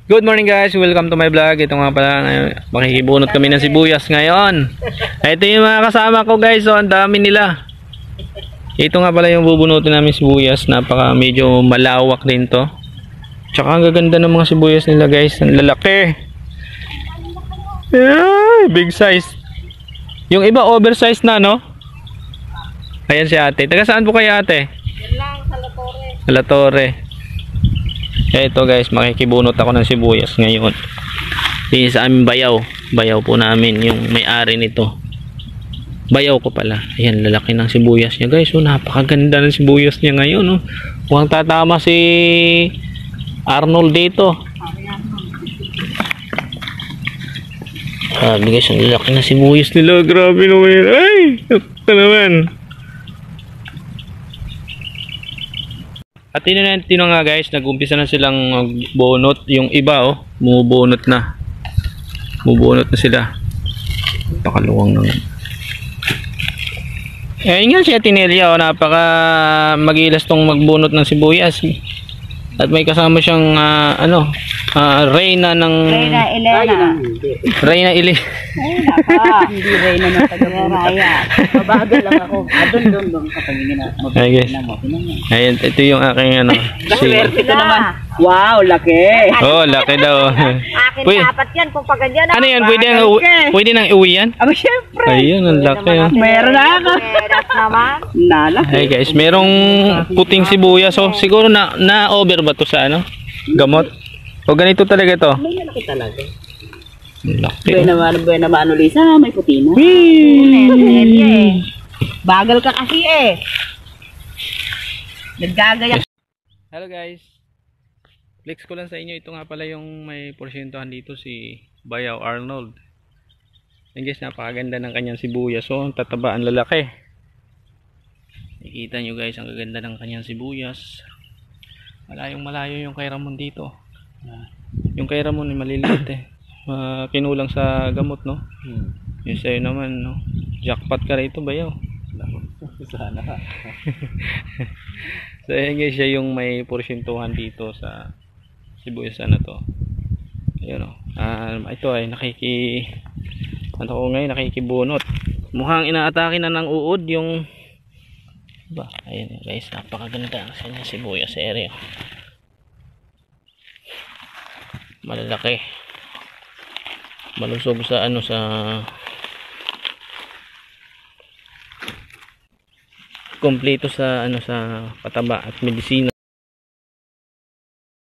Good morning guys, welcome to my vlog. Ito nga pala, makikibunot kami ng sibuyas ngayon. Ito yung mga kasama ko guys, so ang dami nila. Ito nga pala yung bubunutin namin sibuyas, medyo malawak din to. Tsaka ang gaganda ng mga sibuyas nila guys, ang lalaki. Ay, big size. Yung iba oversized na, no? Ayan si ate. Taga saan po kayo ate? Yan lang, sa La Torre. Sa La Torre. Ito guys, makikibunot ako ng sibuyas ngayon. Dito sa aming bayaw. Bayaw po namin yung may-ari nito. Bayaw ko pala. Ayan, lalaki ng sibuyas niya guys. Oh, napakaganda ng sibuyas niya ngayon. Oh. Huwag tatama si Arnold dito. Grabe guys, ang lalaki ng sibuyas nila. Grabe naman. Ay, ito naman. At tino nga guys, nag-umpisa na silang magbunot. Yung iba bumubunot na. Bumubunot na sila. Pakaluwang naman. Yun nga si Atinelia, napaka magilas tong magbunot ng sibuyas. At may kasama siyang Reyna ng... Reyna Elena. Reyna Elena. Hindi Reyna ng taga-Raya. Mabagal lang ako. Doon sa pagingin na. Ayan, ito yung aking Swerte ka naman. Wow, laki. Oh, laki daw. Akin dapat yan kung pagganyan. Ano yan? Pwede nang iuwi yan? Aba, syempre. Ayun, ang laki. Meron na ako. Meron naman. Nalaki. Hey guys, merong puting sibuyas. So, siguro na-over ba to sa gamot? O ganito talaga to? May laki talaga. Laki. Buena naman, Lisa. May puti na. Bagal ka kasi Naggagaya. Hello guys. Flex ko lang sa inyo. Ito nga pala yung may porsyentohan dito, si Bayaw Arnold. Yan guys, napakaganda ng kanyang sibuyas. So, ang tataba, ang lalaki. Nakikita nyo guys, ang gaganda ng kanyang sibuyas. Malayong malayo yung kay Ramon dito. Yung kay Ramon ay maliliit kinulang sa gamot, no? Yung sa'yo naman, no? Jackpot ka rito, Bayaw. Sana ka. So yan guys, siya yung may porsyentuhan dito sa sibuyas to. Ayun ito ay nakikibunot. Mukhang inaatake na ng uod yung ayun guys, napakaganda sa sibuyas sa area. Malalaki. Malusog sa sa kompleto sa sa pataba at medisina.